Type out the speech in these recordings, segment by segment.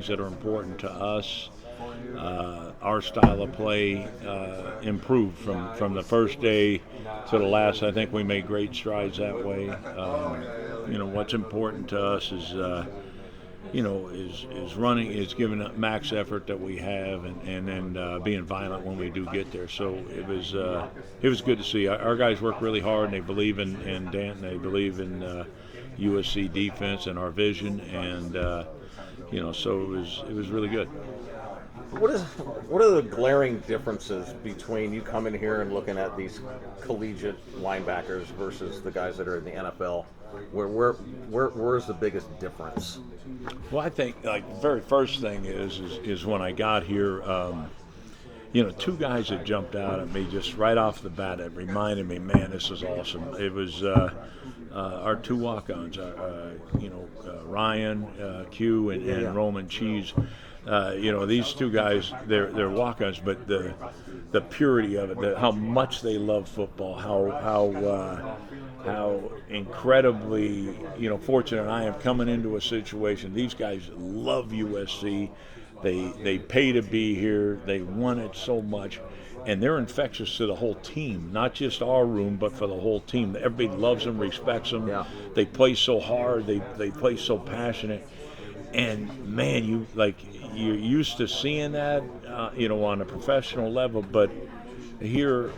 that are important to us. Our style of play improved from the first day to the last. I think we made great strides that way. What's important to us is running, is giving up max effort that we have, and then being violent when we do get there. So it was good to see. Our guys work really hard, and they believe in Dan, and they believe in USC defense and our vision, and so it was really good. What are the glaring differences between you coming here and looking at these collegiate linebackers versus the guys that are in the NFL? Where's the biggest difference? Well, I think the very first thing is when I got here, two guys that jumped out at me just right off the bat. It reminded me, man, this is awesome. It was our two walk-ons, Ryan Q and Roman Cheese. These two guys, they're walk-ons, but the purity of it, how much they love football, how incredibly fortunate I am coming into a situation. These guys love USC. They pay to be here. They want it so much, and they're infectious to the whole team, not just our room, but for the whole team. Everybody loves them, respects them. Yeah. They play so hard. They play so passionate. And man, you're used to seeing that, on a professional level, but here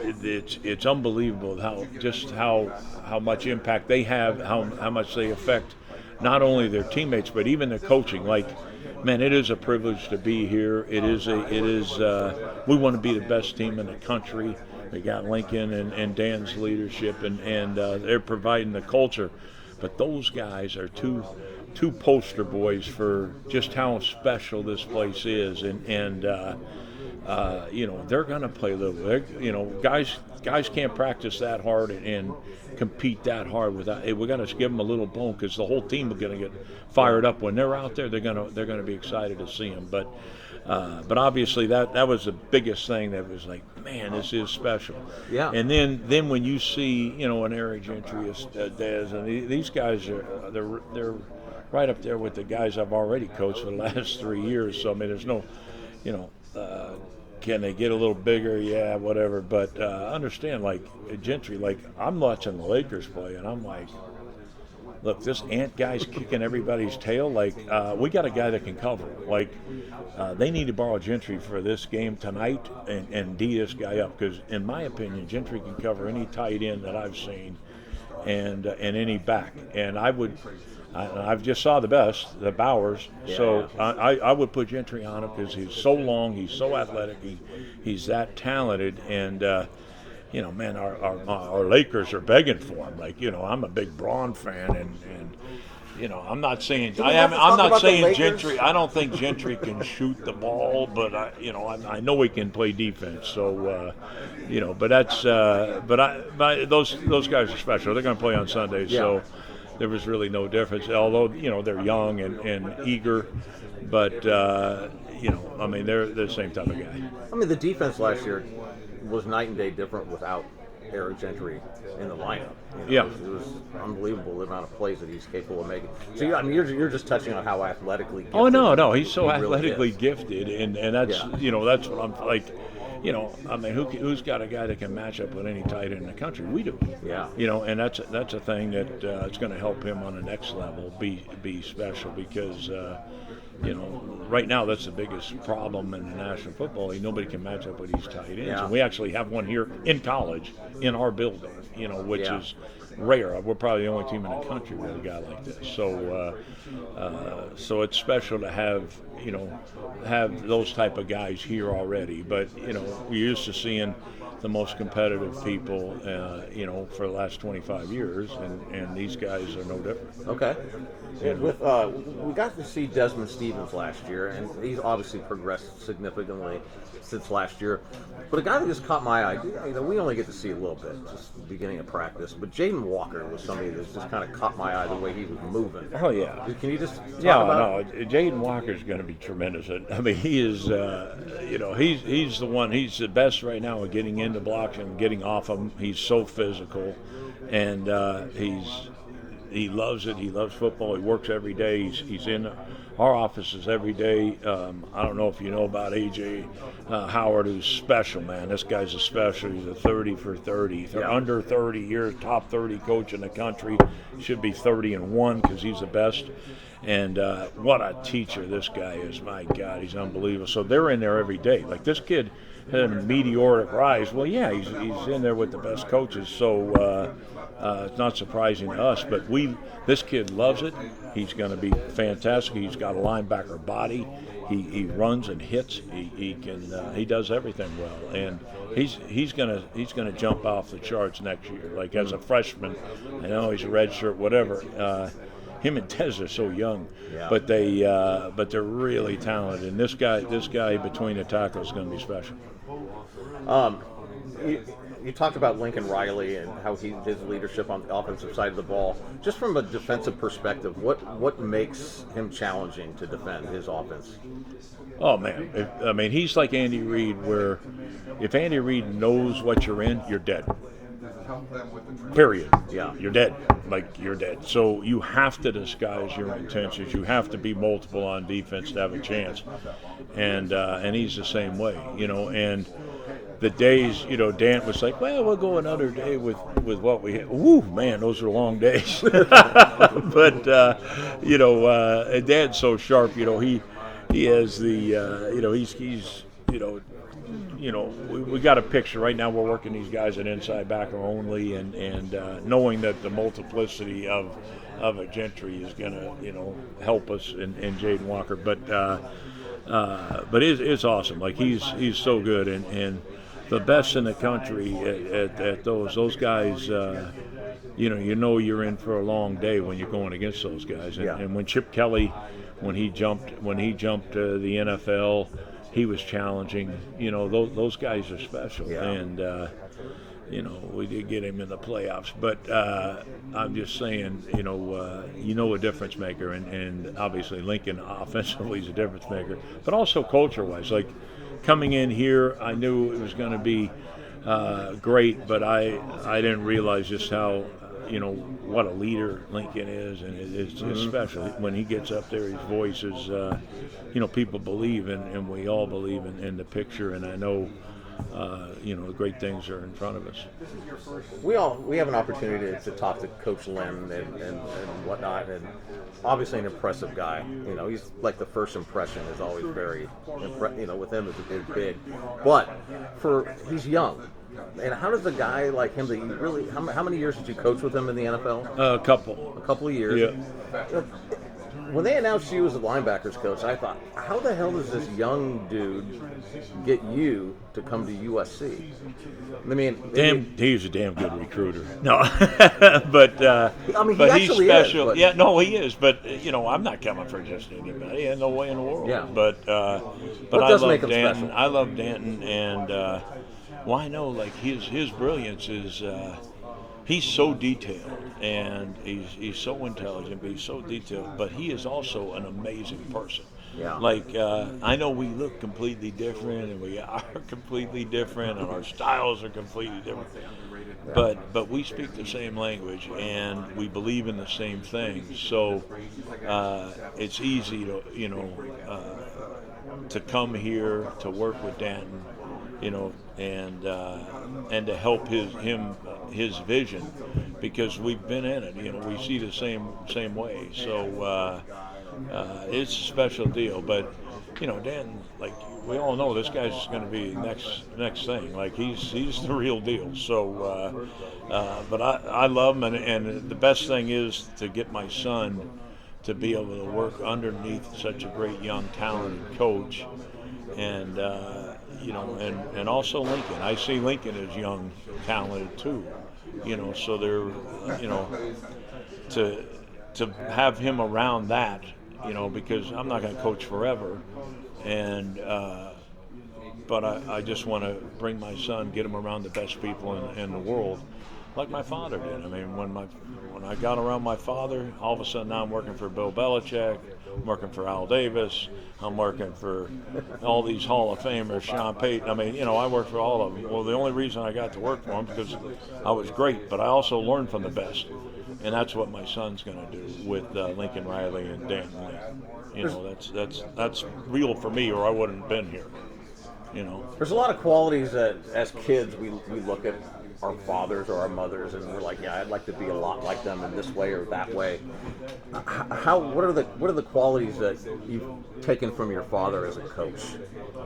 it's unbelievable how much impact they have, how much they affect not only their teammates but even their coaching. Man, it is a privilege to be here. It is we want to be the best team in the country. They got Lincoln and Dan's leadership, and they're providing the culture. But those guys are two poster boys for just how special this place is, and they're going to play little. Guys can't practice that hard and compete that hard without. We're going to give them a little bone because the whole team is going to get fired up when they're out there. They're going to be excited to see them. But obviously that was the biggest thing that was like, man, this is special. Yeah. And then when you see an Eric Gentry, Dez, and these guys they're right up there with the guys I've already coached for the last 3 years. So I mean, there's no, can they get a little bigger? Yeah, whatever. But understand, Gentry, I'm watching the Lakers play, and I'm like, look, this Ant guy's kicking everybody's tail. We got a guy that can cover. They need to borrow Gentry for this game tonight and D this guy up, because in my opinion, Gentry can cover any tight end that I've seen, and any back. And I've just saw the Bowers. Yeah. So I would put Gentry on him because he's so long, he's so athletic, he's that talented, and man, our Lakers are begging for him. I'm a big Braun fan, and I'm not saying I'm not saying Gentry. I don't think Gentry can shoot the ball, but I know he can play defense. So but that's but those guys are special. They're going to play on Sundays, so there was really no difference. Although they're young and eager, but they're the same type of guy. The defense last year was night and day different without Eric Gentry in the lineup. Yeah, it was unbelievable the amount of plays that he's capable of making. So you're just touching on how athletically gifted. Oh no, he's so he athletically really gifted, and that's that's what I'm like. Who's got a guy that can match up with any tight end in the country? We do. Yeah. And that's a thing that it's going to help him on the next level be special, because right now that's the biggest problem in the National Football League. Nobody can match up with these tight ends. Yeah. And we actually have one here in college in our building, which is rare. We're probably the only team in the country with a guy like this. So so it's special to have those type of guys here already. But we're used to seeing the most competitive people for the last 25 years, and these guys are no different. Okay. We got to see Desmond Stevens last year, and he's obviously progressed significantly since last year. But a guy that just caught my eye, we only get to see a little bit, just the beginning of practice, but Jaden Walker was somebody that just kind of caught my eye the way he was moving. Oh, yeah. Can you just talk about it? Jaden Walker's going to be tremendous. He is, he's the one, he's the best right now at getting into blocks and getting off them. He's so physical, and he's he loves it. He loves football. He works every day. He's in our offices every day. I don't know if you know about A.J. Howard, who's special, man. This guy's a special. He's a 30 for 30. Yeah. Under 30 years, top 30 coach in the country. Should be 30-1 because he's the best. And what a teacher this guy is. My God, he's unbelievable. So they're in there every day. Like, this kid had a meteoric rise. Well, yeah, he's in there with the best coaches. So it's not surprising to us. But this kid loves it. He's going to be fantastic. He's got a linebacker body. He runs and hits. He does everything well. And he's gonna jump off the charts next year. Like, as a freshman, I know he's a redshirt, whatever. Him and Tez are so young, Yeah. but they're really talented. And this guy between the tackles is going to be special. You talked about Lincoln Riley and how his leadership on the offensive side of the ball. Just from a defensive perspective, what makes him challenging to defend his offense? Oh man, he's like Andy Reid, where if Andy Reid knows what you're in, you're dead. Period. Yeah. You're dead. Like, you're dead. So you have to disguise your intentions. You have to be multiple on defense to have a chance. And he's the same way, and the days, Dan was like, well, we'll go another day with what we have. Woo, man, those are long days. But, and Dan's so sharp, he has the, we got a picture. Right now we're working these guys at inside backer only, and knowing that the multiplicity of a Gentry is going to, help us in Jaden Walker. But it's awesome. Like, he's so good, and the best in the country at those guys. You're in for a long day when you're going against those guys. And when Chip Kelly, when he jumped to the NFL, he was challenging. Those guys are special. Yeah. And we did get him in the playoffs. But I'm just saying, a difference maker, and obviously Lincoln offensively is a difference maker, but also culture-wise. Like, coming in here, I knew it was going to be great, but I didn't realize just how, what a leader Lincoln is, and it's special. When he gets up there, his voice is, people believe, and we all believe in the picture, and I know, great things are in front of us. We have an opportunity to talk to Coach Lynn and whatnot, and obviously an impressive guy. He's like, the first impression is always very, with him is big. But he's young. And how does a guy like him, that you really, how many years did you coach with him in the NFL? A couple. A couple of years. Yeah. When they announced you as a linebackers coach, I thought, how the hell does this young dude get you to come to USC? I mean, he's a damn good recruiter. No, but he but actually he's special. is. But, yeah, no, he is. But I'm not coming for just anybody. And no way in the world. Yeah. But what I does love make him Danton. special? I love Danton, and I know, like, his brilliance is. He's so detailed, and he's so intelligent, but he's so detailed. But he is also an amazing person. Yeah. Like, I know we look completely different, and we are completely different, and our styles are completely different. Yeah. But we speak the same language, and we believe in the same things. So it's easy to to come here to work with Danton, and to help his vision, because we've been in it. We see the same way. So it's a special deal. But Dan, like, we all know, this guy's going to be next thing. Like, he's the real deal. So, but I love him, and the best thing is to get my son to be able to work underneath such a great young talented coach, and and also Lincoln. I see Lincoln as young, talented too. So they're, to have him around that, because I'm not going to coach forever, and but I just want to bring my son, get him around the best people in the world, like my father did. I mean, when I got around my father, all of a sudden now I'm working for Bill Belichick, I'm working for Al Davis, I'm working for all these Hall of Famers, Sean Payton. I mean, I worked for all of them. Well, the only reason I got to work for them because I was great, but I also learned from the best. and that's what my son's going to do with Lincoln Riley and Dan Lynn. You know, that's real for me, or I wouldn't have been here. You know, there's a lot of qualities that as kids we look at our fathers or our mothers and we're like, yeah, I'd like to be a lot like them in this way or that way. What are the qualities that you've taken from your father as a coach?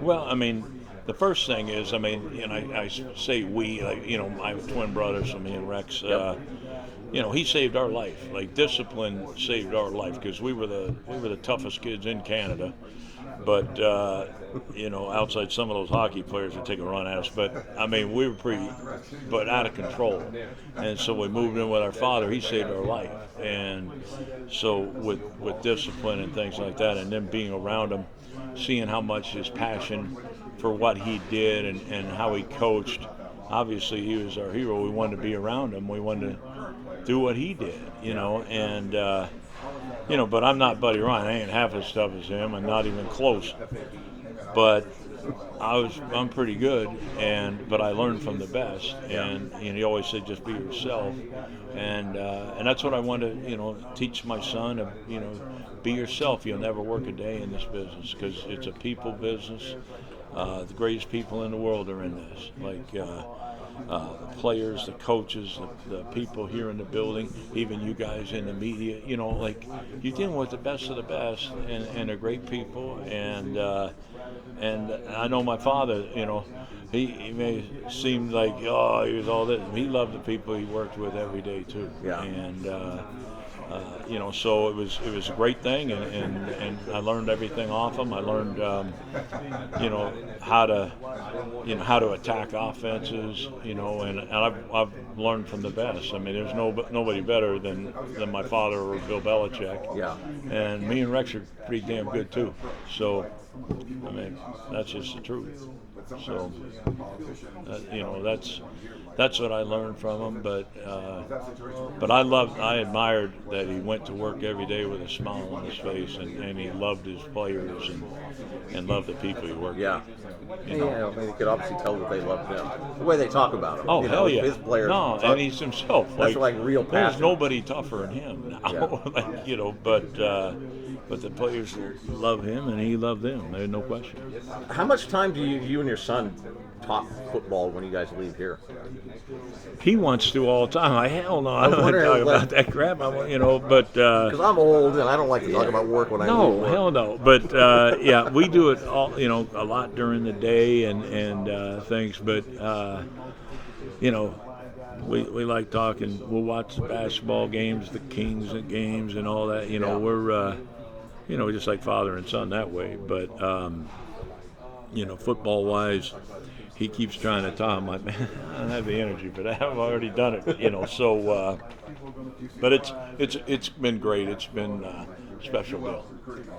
Well, I mean, the first thing is, I mean, you know, I say we, like, you know, my twin brothers, so me and Rex. Yep. You know, he saved our life. Like, discipline saved our life because we were the toughest kids in Canada. But you know, outside some of those hockey players would take a run at us. But I mean, we were but out of control. And so we moved in with our father. He saved our life. And so with discipline and things like that, and then being around him, seeing how much his passion for what he did and how he coached. Obviously, he was our hero. We wanted to be around him. We wanted to do what he did, you know, and. You know, but I'm not Buddy Ryan. I ain't half as tough as him. I'm not even close. But I'm pretty good, but I learned from the best. And he always said, just be yourself. And that's what I want to, you know, teach my son. You know, be yourself. You'll never work a day in this business because it's a people business. The greatest people in the world are in this. Like. The players, the coaches, the people here in the building, even you guys in the media, you know, like you're dealing with the best of the best and they're great people. And I know my father, you know, he may seem like, oh, he was all this. He loved the people he worked with every day too. Yeah. And you know, so it was a great thing, and I learned everything off him. I learned, you know, how to attack offenses, you know, and I've learned from the best. I mean, there's nobody better than my father or Bill Belichick. Yeah. And me and Rex are pretty damn good too. So, I mean, that's just the truth. So, you know, that's what I learned from him. But I admired that he went to work every day with a smile on his face, and he loved his players and loved the people he worked with. You know? I mean, you could obviously tell that they loved him. The way they talk about him. Oh, you hell know, yeah. His players. And he's himself. That's like real passion. There's nobody tougher than him now. Yeah. Like, you know, but the players love him, and he loved them. There's no question. How much time do you and your son talk football when you guys leave here? He wants to all the time. Hell no, I don't want to talk about that crap. You know, but because I'm old and I don't like to talk about work when I leave work. No, hell no. But yeah, we do it all. You know, a lot during the day and things. But you know, we like talking. We'll watch the basketball games, the Kings games, and all that. You know, we're you know, just like father and son that way. But you know, football wise. He keeps trying to talk. I'm like, man, I don't have the energy for that. I've already done it, you know. So, but it's been great. It's been special, Bill.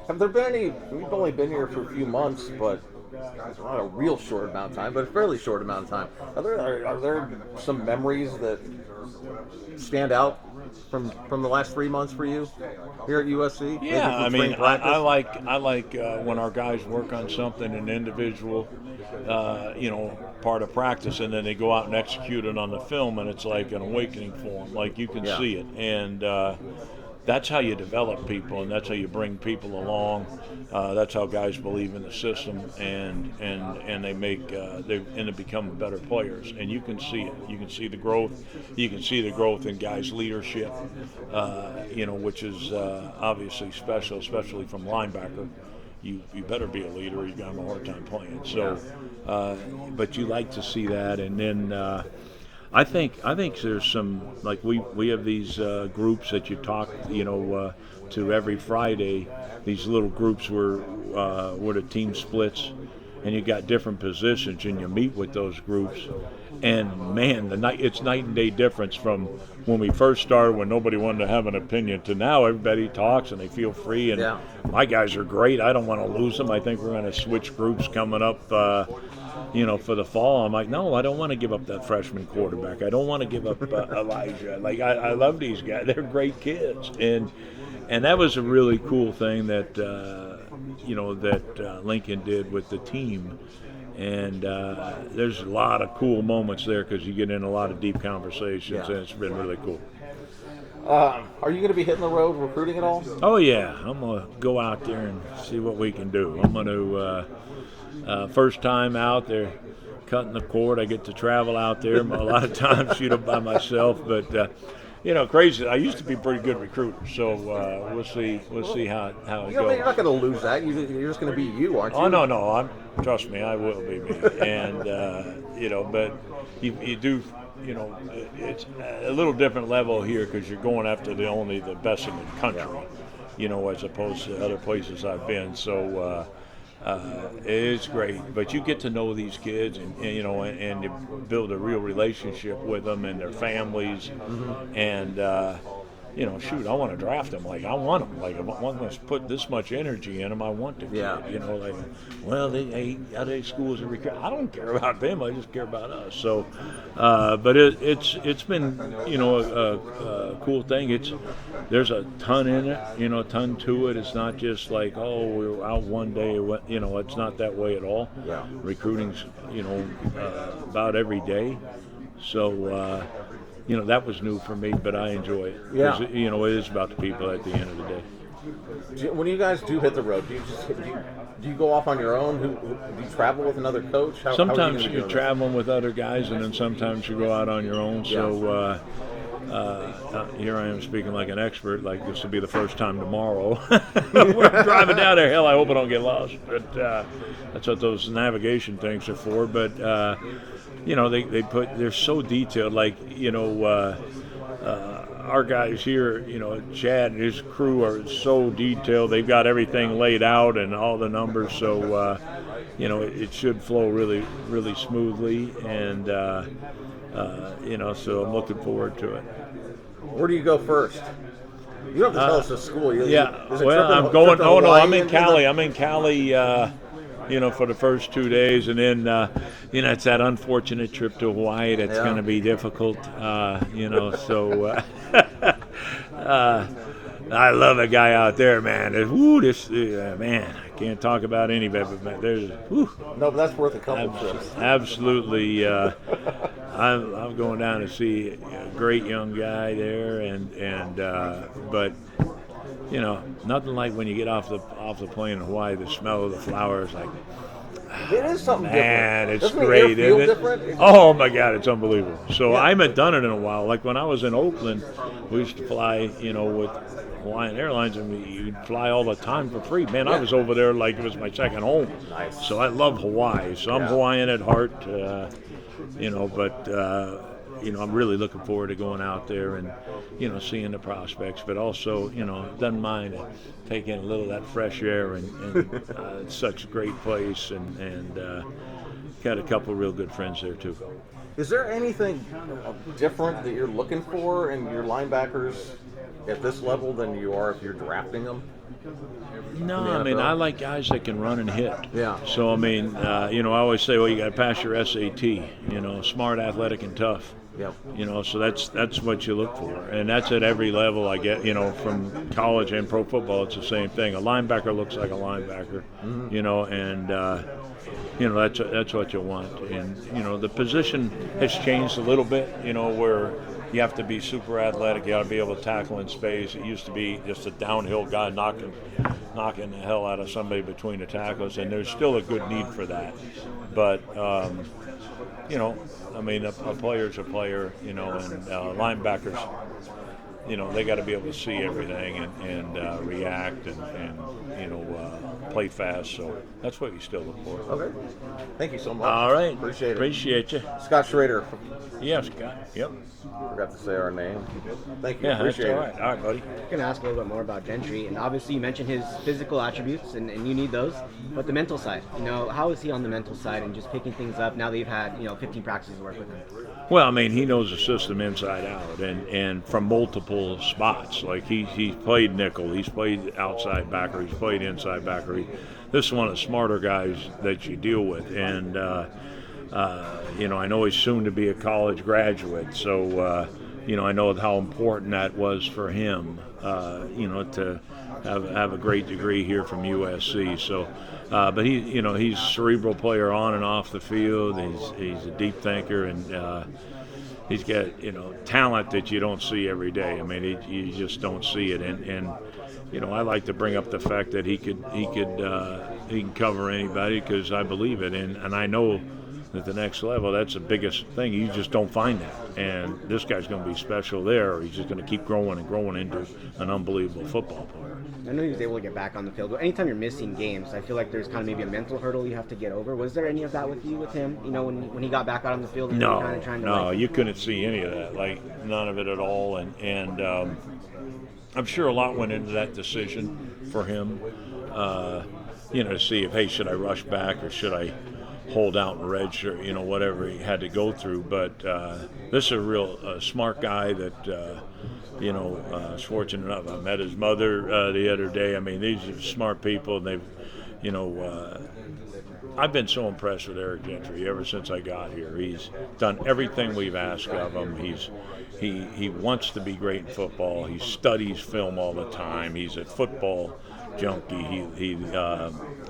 Have there been any? We've only been here for a few months, but it's not a real short amount of time, but a fairly short amount of time. Are there some memories that stand out from the last 3 months for you here at USC? Yeah, I mean, I like when our guys work on something, an individual. You know, part of practice, and then they go out and execute it on the film, and it's like an awakening for them. Like you can see it, and that's how you develop people, and that's how you bring people along. That's how guys believe in the system, and they become better players, and you can see it. You can see the growth. You can see the growth in guys' leadership. You know, which is obviously special, especially from linebacker. You better be a leader, or you got a hard time playing. So, but you like to see that, and then I think there's some, like we have these groups that you talk, you know, to every Friday. These little groups where the team splits, and you got different positions, and you meet with those groups. And man, it's night and day difference from when we first started, when nobody wanted to have an opinion, to now everybody talks and they feel free. And my guys are great. I don't want to lose them. I think we're going to switch groups coming up, you know, for the fall. I'm like, no, I don't want to give up that freshman quarterback. I don't want to give up Elijah. Like I love these guys. They're great kids, and that was a really cool thing that you know that Lincoln did with the team. And there's a lot of cool moments there because you get in a lot of deep conversations, and it's been really cool. Are you going to be hitting the road recruiting at all? Oh yeah, I'm gonna go out there and see what we can do. I'm gonna first time out there, cutting the cord. I get to travel out there. A lot of times shoot up by myself, but crazy. I used to be a pretty good recruiter, so we'll see how it goes. You're not going to lose that. You're just going to be you, aren't you? Oh no. Trust me, I will be me. And but you do. It's a little different level here because you're going after only the best in the country, as opposed to other places I've been. So it's great. But you get to know these kids and you build a real relationship with them and their families. Mm-hmm. And, shoot, I want to draft them. Like, I want them. Like, I want to put this much energy in them. I want to. Yeah. They other schools are recruiting. I don't care about them. I just care about us. So, but it's been, a cool thing. There's a ton in it, a ton to it. It's not just like, oh, we're out one day. It's not that way at all. Yeah. Recruiting's, about every day. So, that was new for me, but I enjoy it. Yeah. It is about the people at the end of the day. When you guys do hit the road, do you go off on your own? Do you travel with another coach? Sometimes you're traveling with other guys, and then sometimes you go out on your own. Yeah. So here I am speaking like an expert, like this will be the first time tomorrow. We're driving down there. Hell, I hope I don't get lost. But that's what those navigation things are for. But they're so detailed. Like our guys here, Chad and his crew are so detailed. They've got everything laid out and all the numbers. So it should flow really, really smoothly. And so I'm looking forward to it. Where do you go first? You don't have to tell us the school. I'm going. Oh no, I'm in Cali. I'm in Cali. For the first 2 days, and then it's that unfortunate trip to Hawaii that's going to be difficult. So I love a guy out there, man. Man, I can't talk about any of it, but man, there's. No, but that's worth a couple trips. Absolutely. I'm going down to see a great young guy there, but nothing like when you get off the plane in Hawaii, the smell of the flowers, like. It is something Man, different. it's Doesn't great, the air feel isn't it? Different? Oh my God, it's unbelievable. So I haven't done it in a while. Like when I was in Oakland, we used to fly, with Hawaiian Airlines, and you'd fly all the time for free. Man, I was over there like it was my second home. Nice. So I love Hawaii. So I'm Hawaiian at heart, I'm really looking forward to going out there and, seeing the prospects, but also, doesn't mind taking a little of that fresh air and it's such a great place and got a couple of real good friends there too. Is there anything different that you're looking for in your linebackers at this level than you are if you're drafting them? No, I like guys that can run and hit. Yeah. So, I always say, well, you got to pass your SAT, smart, athletic, and tough. Yep. So that's what you look for. And that's at every level I get, from college and pro football, it's the same thing. A linebacker looks like a linebacker, and that's what you want. And, the position has changed a little bit, where you have to be super athletic. You got to be able to tackle in space. It used to be just a downhill guy knocking the hell out of somebody between the tackles, and there's still a good need for that. But, a player's a player, and linebackers, they got to be able to see everything and react and play fast. So that's what you still look for. Okay. Thank you so much. All right. Appreciate you. Scott Schrader. Yeah, Scott. Yep. Forgot to say our name. Thank you. Yeah, Appreciate that's all it. right. All right, buddy. I'm going to ask a little bit more about Gentry, and obviously you mentioned his physical attributes, and you need those, but the mental side, how is he on the mental side and just picking things up now that you've had, 15 practices to work with him? Well, he knows the system inside out and from multiple spots. Like he's played nickel, he's played outside backer, he's played inside backer. This is one of the smarter guys that you deal with, and I know he's soon to be a college graduate, so I know how important that was for him, to have a great degree here from USC. So, but he's a cerebral player on and off the field. He's a deep thinker, and he's got talent that you don't see every day. I mean, you just don't see it. And I like to bring up the fact that he can cover anybody, because I believe it, and I know at the next level, that's the biggest thing. You just don't find that. And this guy's going to be special there, or he's just going to keep growing and growing into an unbelievable football player. I know he was able to get back on the field, but anytime you're missing games, I feel like there's kind of maybe a mental hurdle you have to get over. Was there any of that with him? When he got back out on the field? No, kind of trying to you couldn't see any of that, none of it at all. And I'm sure a lot went into that decision for him, to see if, hey, should I rush back or should I hold out and redshirt, whatever he had to go through. But this is a real smart guy that, I was fortunate enough. I met his mother the other day. I mean, these are smart people, and they've, I've been so impressed with Eric Gentry ever since I got here. He's done everything we've asked of him. He wants to be great in football. He studies film all the time. He's a football junkie. He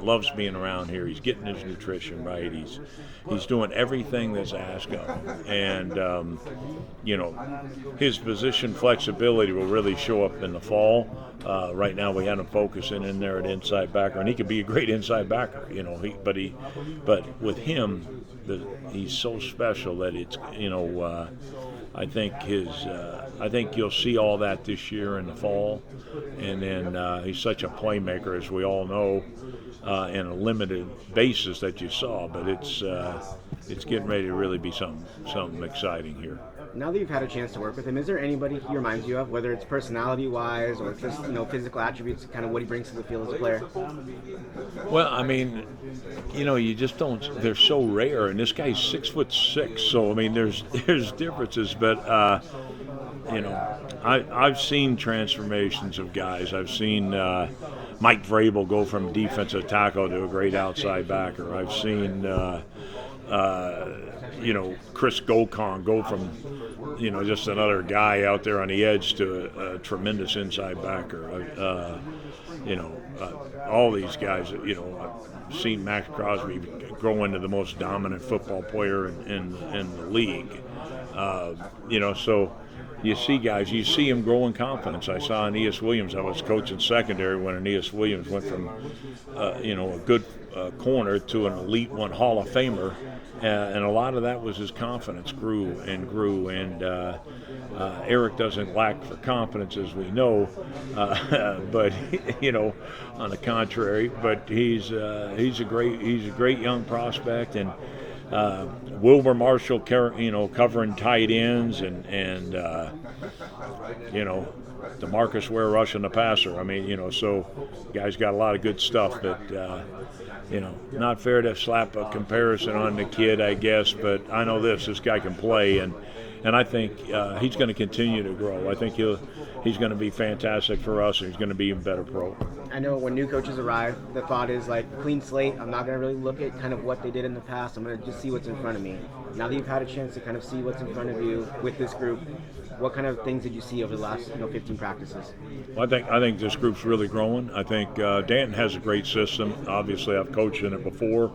loves being around here. He's getting his nutrition right. He's doing everything that's asked of him. And his position flexibility will really show up in the fall. Right now we had him focusing in there at inside backer, and he could be a great inside backer. But with him, he's so special that it's I think you'll see all that this year in the fall, and then he's such a playmaker, as we all know, in a limited basis that you saw. But it's getting ready to really be something exciting here. Now that you've had a chance to work with him, is there anybody he reminds you of, whether it's personality-wise or just physical attributes, kind of what he brings to the field as a player? Well, I mean, you just don't. They're so rare, and this guy's 6'6", so I mean, there's differences, but I've seen transformations of guys. I've seen Mike Vrabel go from defensive tackle to a great outside backer. I've seen Chris Gokon go from just another guy out there on the edge to a tremendous inside backer. All these guys. I've seen Max Crosby grow into the most dominant football player in the league. So you see guys, you see him grow in confidence. I saw Aeneas Williams. I was coaching secondary when Aeneas Williams went from a good corner to an elite one Hall of Famer. And a lot of that was his confidence grew. And Eric doesn't lack for confidence, as we know, but on the contrary. But he's a great young prospect, and Wilbur Marshall, covering tight ends, and DeMarcus Ware rushing the passer. I mean, so guys got a lot of good stuff that. Not fair to slap a comparison on the kid, I guess, but I know this guy can play, and I think he's going to continue to grow. I think he's going to be fantastic for us, and he's going to be even better pro. I know when new coaches arrive, the thought is clean slate. I'm not going to really look at kind of what they did in the past. I'm going to just see what's in front of me. Now that you've had a chance to kind of see what's in front of you with this group, what kind of things did you see over the last 15 practices? Well, I think this group's really growing. I think Danton has a great system. Obviously, I've coached in it before.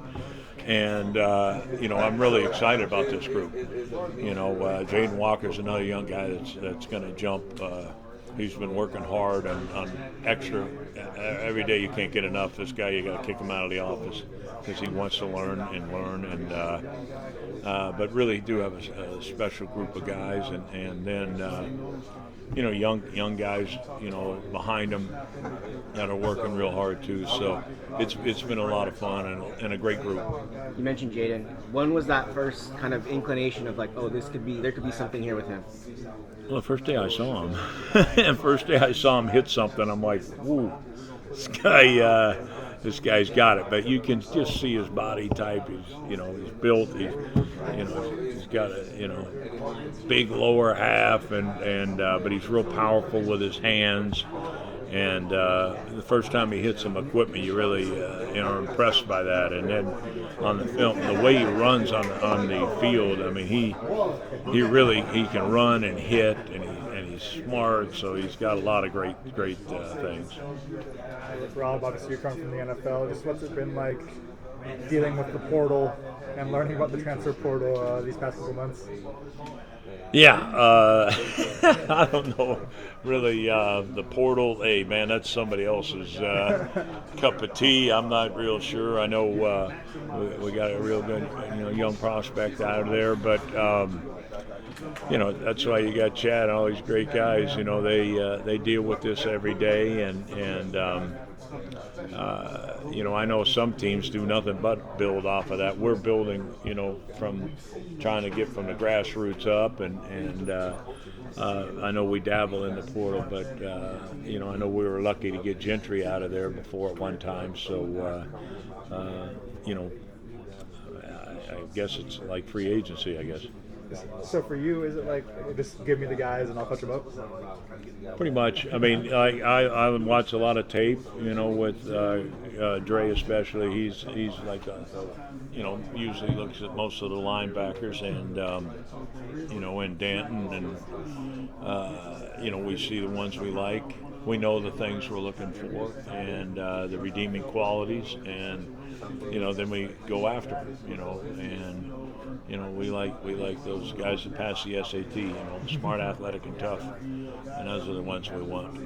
And, I'm really excited about this group. Jaden Walker's another young guy that's going to jump. He's been working hard on extra. Every day you can't get enough. This guy, you got to kick him out of the office because he wants to learn. But really do have a special group of guys. And then, young guys, behind them that are working real hard too. So it's been a lot of fun and a great group. You mentioned Jaden. When was that first kind of inclination of there could be something here with him? Well, the first day I saw him, hit something, I'm like, "Woo, this guy's got it." But you can just see his body type. He's built. He's got a big lower half, but he's real powerful with his hands. And the first time he hits some equipment, you really are impressed by that. And then on the film, the way he runs on the field, I mean, he can run and hit, and he's smart. So he's got a lot of great things. Rob, obviously you're coming from the NFL. Just what's it been like dealing with the portal and learning about the transfer portal these past couple months? Yeah, I don't know really. The portal, hey man, that's somebody else's cup of tea. I'm not real sure. I know we got a real good young prospect out of there, but that's why you got Chad and all these great guys. They deal with this every day, and I know some teams do nothing but build off of that. We're building, from trying to get from the grassroots up, and I know we dabble in the portal, but I know we were lucky to get Gentry out of there before at one time. So, I guess it's like free agency, I guess. So for you, is it like just give me the guys and I'll punch them up? Pretty much. I mean, I would watch a lot of tape, with Dre especially. He's like usually looks at most of the linebackers and in Danton and we see the ones we like. We know the things we're looking for and the redeeming qualities, and then we go after them, and we like those guys that pass the SAT, smart, athletic, and tough, and those are the ones we want.